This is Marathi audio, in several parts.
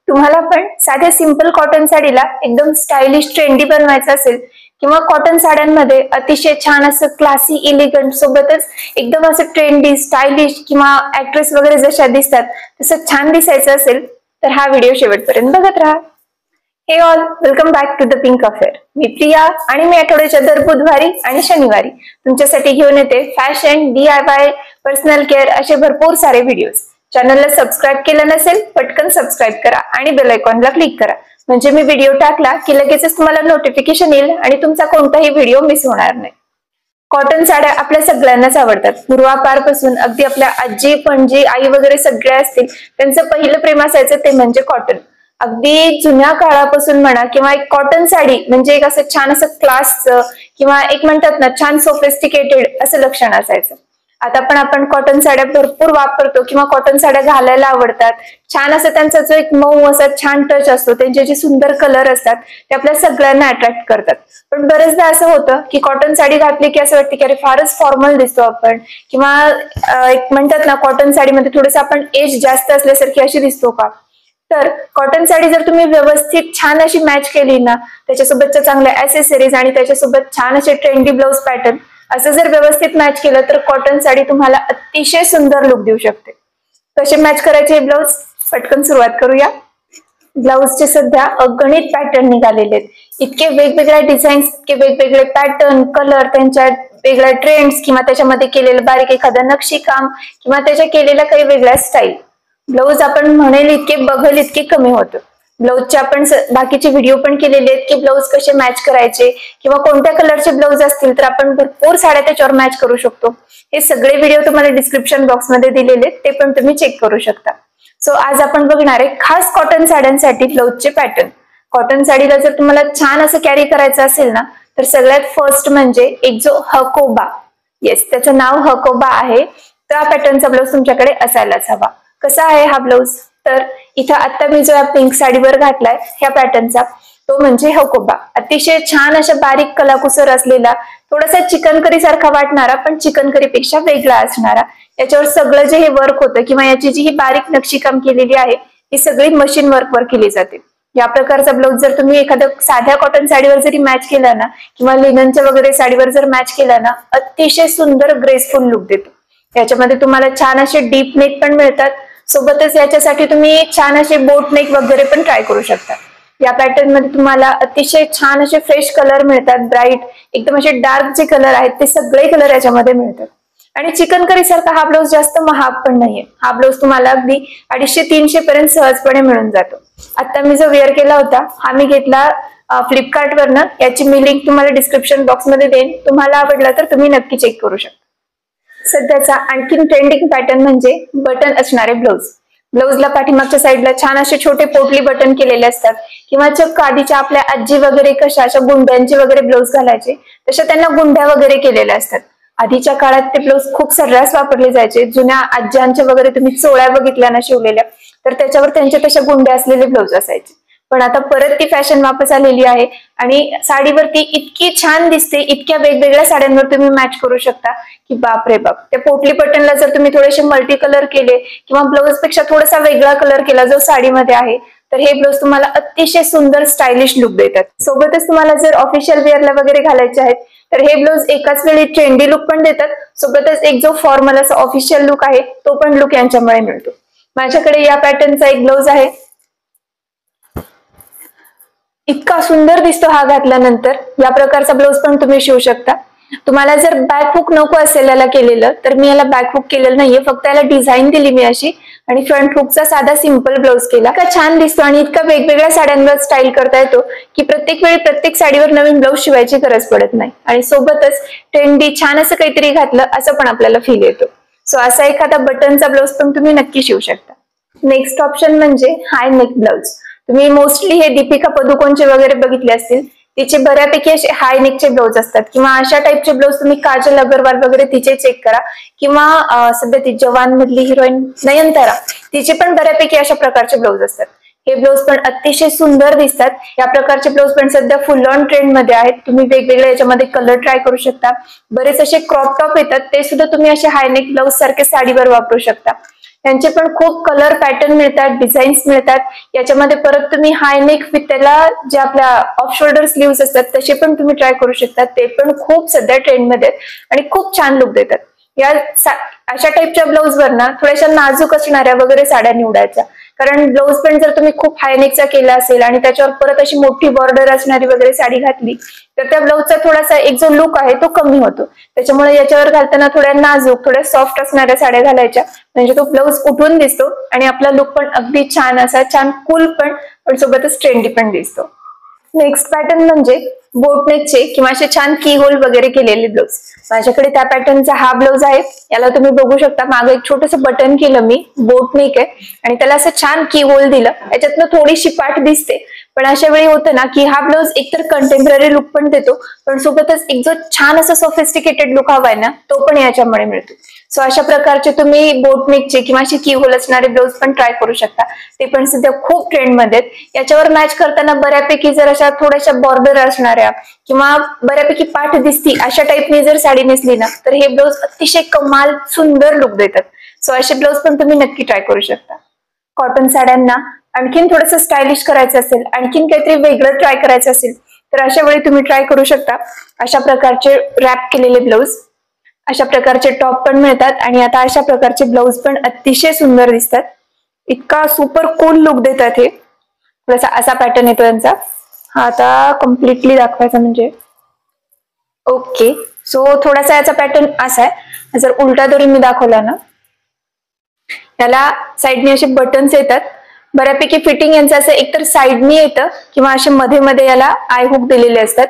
तुम्हाला पण साध्या सिंपल कॉटन साडीला एकदम स्टायलिश ट्रेंडी बनवायचं असेल किंवा कॉटन साड्यांमध्ये अतिशय छान असं क्लासी इलिगंट सोबतच एकदम असं ट्रेंडी स्टायलिश किंवा ऍक्ट्रेस वगैरे जशा दिसतात तसं छान दिसायचं असेल तर हा व्हिडिओ शेवटपर्यंत बघत राहा. Hey all, welcome back to the pink affair. मी प्रिया आणि मी आठवड्याच्या दर बुधवारी आणि शनिवारी तुमच्यासाठी घेऊन येते फॅशन, DIY, पर्सनल केअर असे भरपूर सारे व्हिडिओज. चॅनलला सबस्क्राईब केलं नसेल पटकन सबस्क्राईब करा आणि बेल आयकॉनला क्लिक करा, म्हणजे मी व्हिडिओ टाकला की लगेचच तुम्हाला नोटिफिकेशन येईल आणि तुमचा कोणताही व्हिडिओ मिस होणार नाही. कॉटन साड्या आपल्या सगळ्यांनाच आवडतात. पूर्वापारपासून अगदी आपल्या आजी, पणजी, आई वगैरे सगळे असतील त्यांचं पहिलं प्रेम असायचं ते म्हणजे कॉटन. अगदी जुन्या काळापासून म्हणा किंवा एक कॉटन साडी म्हणजे एक असं छान असं क्लासचं किंवा एक म्हणतात ना छान सोफिस्टिकेटेड असं लक्षण असायचं. आता पण आपण कॉटन साड्या भरपूर वापरतो किंवा कॉटन साड्या घालायला आवडतात. छान असं त्यांचा जो एक मऊ असा छान टच असतो, त्यांचे जे सुंदर कलर असतात ते आपल्या सगळ्यांना अट्रॅक्ट करतात. पण बरेचदा असं होतं की कॉटन साडी घातली की असं वाटतं की अरे फारच फॉर्मल दिसतो आपण, किंवा एक म्हणतात ना कॉटन साडीमध्ये थोडस आपण एज जास्त असल्यासारखी अशी दिसतो का. तर कॉटन साडी जर तुम्ही व्यवस्थित छान अशी मॅच केली ना, त्याच्यासोबतच्या चांगल्या ऍसेसरीज आणि त्याच्यासोबत छान असे ट्रेंडी ब्लाउज पॅटर्न असं जर व्यवस्थित मॅच केलं तर कॉटन साडी तुम्हाला अतिशय सुंदर लुक देऊ शकते. कसे मॅच करायचे हे ब्लाउज, पटकन सुरुवात करूया. ब्लाउजचे सध्या अगणित पॅटर्न निघालेले आहेत. इतके वेगवेगळ्या डिझाईन्स, इतके वेगवेगळे पॅटर्न, कलर, त्यांच्या वेगळ्या ट्रेंड्स किंवा त्याच्यामध्ये केलेलं बारीक एखादं नक्षीकाम किंवा त्याच्या केलेल्या काही वेगळ्या स्टाईल. ब्लाउज आपण म्हणेल इतके बघेल इतके कमी होतं. ब्लाउजचे आपण बाकीचे व्हिडिओ पण केलेले आहेत की ब्लाउज कसे मॅच करायचे किंवा कोणत्या कलरचे ब्लाउज असतील तर आपण भरपूर साड्या त्याच्यावर मॅच करू शकतो. हे सगळे व्हिडिओ तुम्हाला डिस्क्रिप्शन बॉक्समध्ये दिलेले आहेत, ते पण तुम्ही चेक करू शकता. सो आज आपण बघणार आहे खास कॉटन साड्यांसाठी ब्लाउजचे पॅटर्न. कॉटन साडीला जर तुम्हाला छान असं कॅरी करायचं असेल ना तर सगळ्यात फर्स्ट म्हणजे एक जो हकोबा, येस त्याचं नाव हकोबा आहे, त्या पॅटर्नचा ब्लाउज तुमच्याकडे असायलाच हवा. कसा आहे हा ब्लाउज, तर इथं आता मी जो पिंक साडीवर घातलाय ह्या पॅटर्नचा तो म्हणजे हकोबा. अतिशय छान अशा बारीक कलाकुसर असलेला, थोडासा चिकनकरी सारखा वाटणारा पण चिकनकरी पेक्षा वेगळा असणारा. याच्यावर सगळं जे हे वर्क होतं किंवा याची जी ही बारीक नक्षीकाम केलेली आहे ही सगळी मशीन वर्क वर केली जाते. या प्रकारचा ब्लाउज जर तुम्ही एखाद्या साध्या कॉटन साडीवर जरी मॅच केला ना किंवा लिननच्या वगैरे साडीवर जर मॅच केला ना अतिशय सुंदर ग्रेसफुल लुक देतो. याच्यामध्ये तुम्हाला छान असे डीप नेक पण मिळतात, सोबतच याच्यासाठी तुम्ही छान असे बोट नेक वगैरे पण ट्राय करू शकता. या पॅटर्न मध्ये तुम्हाला अतिशय छान असे फ्रेश कलर मिळतात, ब्राईट एकदम असे डार्क जे कलर आहेत ते सगळे कलर याच्यामध्ये मिळतात. आणि चिकनकरी सारखा हा ब्लाउज जास्त महाग पण नाहीये. हा ब्लाउज तुम्हाला अगदी 250-300 पर्यंत सहजपणे मिळून जातो. आता मी जो वेअर केला होता हा मी घेतला फ्लिपकार्ट वरनं, याची मी लिंक तुम्हाला डिस्क्रिप्शन बॉक्स मध्ये देईन. तुम्हाला आवडला तर तुम्ही नक्की चेक करू शकता. सध्याचा आणखीन ट्रेंडिंग पॅटर्न म्हणजे बटन असणारे ब्लाउज. ब्लाउजला पाठीमागच्या साईडला छान असे छोटे पोटली बटन केलेले असतात किंवा चक्क आधीच्या आपल्या आजी वगैरे कशा अशा गुंड्यांचे वगैरे ब्लाउज घालायचे तशा त्यांना गुंड्या वगैरे केलेल्या असतात. आधीच्या काळात ते ब्लाउज खूप सर्रास वापरले जायचे. जुन्या आज्यांच्या वगैरे तुम्ही चोळ्या बघितल्या ना शिवलेल्या तर त्याच्यावर त्यांच्या तशा गुंड्या असलेले ब्लाउज असायचे. पण आता परत ती फॅशन वापस आलेली आहे आणि साडीवरती इतकी छान दिसते, इतक्या वेगवेगळ्या साड्यांवर तुम्ही मॅच करू शकता की बाप रे बाप. त्या पोटली बटनला जर तुम्ही थोडेसे मल्टी कलर केले किंवा ब्लाउज पेक्षा थोडासा वेगळा कलर केला जो साडीमध्ये आहे तर हे ब्लाउज तुम्हाला अतिशय सुंदर स्टायलिश लुक देतात. सोबतच तुम्हाला जर ऑफिशियल वेअरला वगैरे घालायचे आहेत तर हे ब्लाउज एकाच वेळी ट्रेंडी लुक पण देतात, सोबतच एक जो फॉर्मल असा ऑफिशियल लुक आहे तो पण लुक यांच्यामुळे मिळतो. माझ्याकडे या पॅटर्नचा एक ब्लाउज आहे. इतका सुंदर दिसतो हा घातल्यानंतर. या प्रकारचा ब्लाउज पण तुम्ही शिवू शकता. तुम्हाला जर बॅक हुक नको असेल याला केलेलं तर मी याला बॅक हुक केलेलं नाहीये, फक्त याला डिझाईन दिली मी अशी आणि फ्रंट हुकचा साधा सिंपल ब्लाउज केला. इतका छान दिसतो आणि इतका वेगवेगळ्या साड्यांवर स्टाईल करता येतो की प्रत्येक वेळी प्रत्येक साडीवर नवीन ब्लाउज शिवायची गरज पडत नाही आणि सोबतच ट्रेंडी छान असं काहीतरी घातलं असं पण आपल्याला फील येतो. सो असा एखादा बटनचा ब्लाउज पण तुम्ही नक्की शिवू शकता. नेक्स्ट ऑप्शन म्हणजे हाय नेक ब्लाउज. तुम्ही मोस्टली हे दीपिका पदुकोणचे वगैरे बघितले असतील, तिचे बऱ्यापैकी असे हाय नेकचे ब्लाउज असतात किंवा अशा टाईपचे ब्लाउज तुम्ही काजल अग्रवाल वगैरे तिचे चेक करा किंवा सध्या ती जवान मधली हिरोईन नयनतारा तिचे पण बऱ्यापैकी अशा प्रकारचे ब्लाउज असतात. हे ब्लाउज पण अतिशय सुंदर दिसतात. या प्रकारचे ब्लाउज पण सध्या फुल ऑन ट्रेंड मध्ये आहेत. तुम्ही वेगवेगळे याच्यामध्ये कलर ट्राय करू शकता. बरेच असे क्रॉप टॉप येतात ते सुद्धा तुम्ही असे हाय नेक ब्लाउज सारखे साडीवर वापरू शकता. यांचे पण खूप कलर पॅटर्न मिळतात, डिझाईन्स मिळतात. याच्यामध्ये परत तुम्ही हाय नेक विथ त्याला जे आपल्या ऑफ शोल्डर स्लीव्स असतात तसे पण तुम्ही ट्राय करू शकता. ते पण खूप सध्या ट्रेंडमध्ये आणि खूप छान लुक देतात. या अशा टाईपच्या ब्लाऊज वर ना थोड्याशा नाजूक असणाऱ्या वगैरे साड्या निवडायच्या, कारण ब्लाऊज पण जर तुम्ही खूप हायनेकचा केला असेल आणि त्याच्यावर परत अशी मोठी बॉर्डर असणारी वगैरे साडी घातली तर त्या ब्लाऊजचा थोडासा एक जो लुक आहे तो कमी होतो. त्याच्यामुळे याच्यावर घालताना थोड्या नाजूक, थोड्या सॉफ्ट असणाऱ्या साड्या घालायच्या, म्हणजे तो ब्लाऊज उठून दिसतो आणि आपला लुक पण अगदी छान असा, छान कूल पण सोबतच ट्रेंडी पण दिसतो. नेक्स्ट पॅटर्न म्हणजे बोटनेकचे किंवा असे छान की होल वगैरे केलेले ब्लाऊज. माझ्याकडे त्या पॅटर्नचा हा ब्लाऊज आहे. याला तुम्ही बघू शकता, मागे एक छोटस बटन केलं मी, बोटनेक आहे आणि त्याला असं छान की होल दिलं. याच्यातनं थोडीशी पाठ दिसते, पण अशा वेळी होतं ना की हा ब्लाऊज एकतर कंटेम्पररी लुक पण देतो, पण सोबतच एक जो छान असा सोफिस्टिकेटेड लुक हवाय ना तो पण याच्यामुळे मिळतो. सो अशा प्रकारचे तुम्ही बोटनेकचे किंवा असे की होल असणारे ब्लाऊज पण ट्राय करू शकता. ते पण सध्या खूप ट्रेंडमध्ये आहेत. याच्यावर मॅच करताना बऱ्यापैकी जर अशा थोड्याशा बॉर्डर असणाऱ्या किंवा बऱ्यापैकी पाठ दिसती अशा टाईपनी जर साडी नेसली ना तर हे ब्लाऊज अतिशय कमाल सुंदर लुक देतात. सो असे ब्लाऊज पण तुम्ही नक्की ट्राय करू शकता. कॉटन साड्यांना आणखीन थोडंसं स्टायलिश करायचं असेल, आणखीन काहीतरी वेगळं ट्राय करायचं असेल तर अशा वेळी तुम्ही ट्राय करू शकता अशा प्रकारचे रॅप केलेले ब्लाऊज. अशा प्रकारचे टॉप पण मिळतात आणि आता अशा प्रकारचे ब्लाऊज पण अतिशय सुंदर दिसतात. इतका सुपर कूल लुक देतात हे. थोडासा असा पॅटर्न येतो यांचा. हा आता कम्प्लिटली दाखवायचा म्हणजे ओके. सो थोडासा याचा पॅटर्न असा आहे. जर उलटा दोरी मी दाखवला ना, याला साईडने असे बटन्स येतात. बऱ्यापैकी फिटिंग यांचं असं एकतर साईडनी येतं किंवा असे मध्ये मध्ये याला आय हुक दिलेले असतात.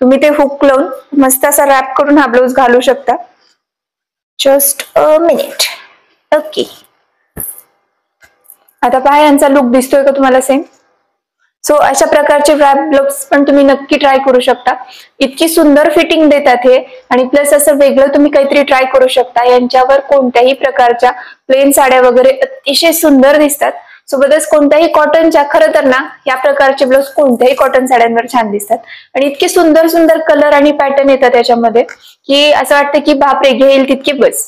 तुम्ही ते हुक लावून मस्त असा रॅप करून हा ब्लाऊज घालू शकता. Just a minute. ओके, आता पहा यांचा लुक दिसतोय का तुम्हाला सेम. सो अशा प्रकारचे रॅप ब्लाऊज पण तुम्ही नक्की ट्राय करू शकता. इतकी सुंदर फिटिंग देतात हे आणि प्लस असं वेगळं तुम्ही काहीतरी ट्राय करू शकता. यांच्यावर कोणत्याही प्रकारच्या प्लेन साड्या वगैरे अतिशय सुंदर दिसतात. सोबतच कोणत्याही कॉटनच्या, खरं तर ना या प्रकारचे ब्लाऊज कोणत्याही कॉटन साड्यांवर छान दिसतात आणि इतके सुंदर सुंदर कलर आणि पॅटर्न येतात त्याच्यामध्ये की असं वाटतं की बापरे, घेईल तितके बस.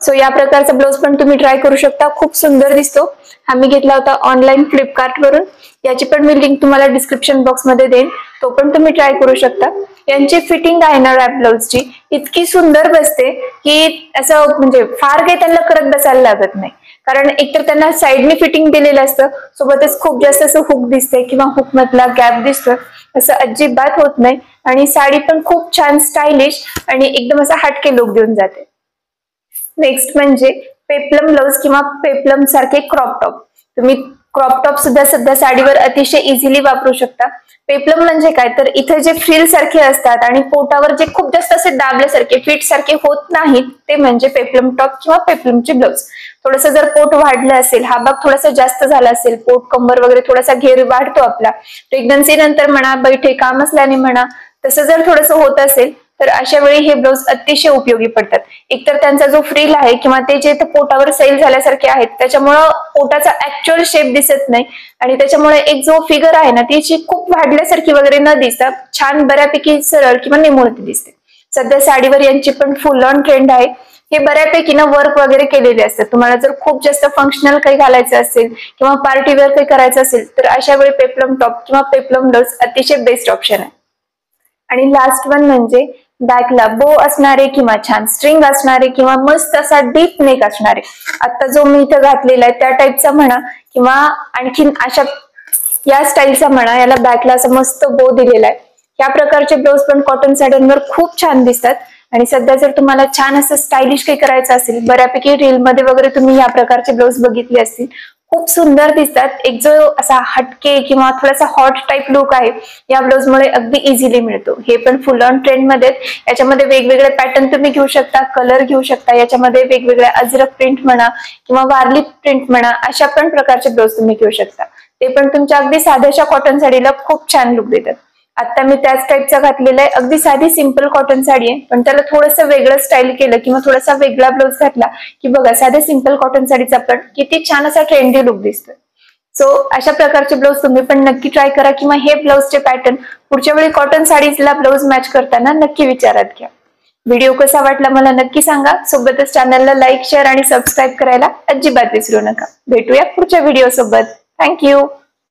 सो या प्रकारचा ब्लाऊज पण तुम्ही ट्राय करू शकता. खूप सुंदर दिसतो. हा मी घेतला होता ऑनलाईन फ्लिपकार्ट वरून. याची पण मी लिंक तुम्हाला डिस्क्रिप्शन बॉक्स मध्ये देईन, तो पण तुम्ही ट्राय करू शकता. यांची फिटिंग आहे ना रॅप ब्लाऊजची इतकी सुंदर बसते की असं म्हणजे फार काही त्यांना करत बसायला लागत नाही, कारण एकतर त्यांना साईडने फिटिंग दिलेलं असतं, सोबतच खूप जास्त असं हुक दिसते किंवा हुक मधला गॅप दिसतोय असं अजिबात होत नाही आणि साडी पण खूप छान स्टायलिश आणि एकदम असा हटके लुक देऊन जाते. नेक्स्ट म्हणजे पेप्लम ब्लाऊज किंवा पेप्लम सारखे क्रॉप टॉप. तुम्ही क्रॉप टॉप सुद्धा सध्या साडीवर अतिशय इझिली वापरू शकता. पेप्लम म्हणजे काय तर इथे जे फ्रिल सारखे असतात आणि पोटावर जे खूप जास्त असे दाबल्यासारखे फिट सारखे होत नाहीत ते म्हणजे पेप्लम टॉप किंवा पेप्लमचे ब्लाऊज. थोडंसं जर पोट वाढलं असेल, हा भाग थोडासा जास्त झाला असेल, पोट कंबर वगैरे थोडासा घेर वाढतो आपला प्रेग्नन्सी नंतर म्हणा, बैठे काम असल्याने म्हणा, तसं जर थोडंसं होत असेल तर अशा वेळी हे ब्लाऊज अतिशय उपयोगी पडतात. एकतर त्यांचा जो फ्रिल आहे किंवा ते जे पोटावर सैल झाल्यासारखे आहेत त्याच्यामुळं पोटाचा ऍक्च्युअल शेप दिसत नाही आणि त्याच्यामुळे एक जो फिगर आहे ना त्याची खूप वाढल्यासारखी वगैरे न दिसता छान बऱ्यापैकी सरळ किंवा निमुळती दिसते. सध्या साडीवर यांची पण फुल ऑन ट्रेंड आहे. हे बऱ्यापैकी ना वर्क वगैरे केलेले असतात. तुम्हाला जर खूप जास्त फंक्शनल काही घालायचं असेल किंवा पार्टी वेअर काही करायचं असेल तर अशा वेळी पेप्लम टॉप किंवा पेप्लम ब्लाऊज अतिशय बेस्ट ऑप्शन आहे. आणि लास्ट वन म्हणजे बॅकला बो असणारे किंवा छान स्ट्रिंग असणारे किंवा मस्त असा डीप नेक असणारे, आता जो मी इथं घातलेला आहे त्या टाईपचा म्हणा किंवा आणखीन अशा या स्टाईलचा म्हणा, याला बॅकला असं मस्त बो दिलेला आहे. या प्रकारचे ब्लाऊज पण कॉटन साड्यांवर खूप छान दिसतात आणि सध्या जर तुम्हाला छान असं स्टायलिश काही करायचं असेल, बऱ्यापैकी रील मध्ये वगैरे तुम्ही या प्रकारचे ब्लाऊज बघितले असतील, खूप सुंदर दिसतात. एक जो असा हटके किंवा थोडासा हॉट टाइप लुक आहे या ब्लाऊज मुळे अगदी इझिली मिळतो. हे पण फुल ऑन ट्रेंड मध्ये. याच्यामध्ये वेगवेगळे पॅटर्न तुम्ही घेऊ शकता, कलर घेऊ शकता. याच्यामध्ये वेगवेगळ्या अजरक प्रिंट म्हणा किंवा वारली प्रिंट म्हणा अशा पण प्रकारचे ब्लाऊज तुम्ही घेऊ शकता. ते पण तुमच्या अगदी साध्याशा कॉटन साडीला खूप छान लुक देतात. आता मी त्याच टाईपचा घातलेला आहे. अगदी साधी सिंपल कॉटन साडी आहे, पण त्याला थोडंसं वेगळं स्टाईल केलं किंवा थोडासा वेगळा ब्लाऊज घातला की बघा साध्या सिंपल कॉटन साडीचा पण किती छान असा ट्रेंडी लुक दिसतोय. सो अशा प्रकारचे ब्लाऊज तुम्ही पण नक्की ट्राय करा किंवा हे ब्लाऊजचे पॅटर्न पुढच्या वेळी कॉटन साडीजला ब्लाऊज मॅच करताना नक्की विचारात घ्या. व्हिडिओ कसा वाटला मला नक्की सांगा. सोबतच चॅनलला लाईक, शेअर आणि सबस्क्राईब करायला अजिबात विसरू नका. भेटूया पुढच्या व्हिडिओ सोबत. थँक्यू.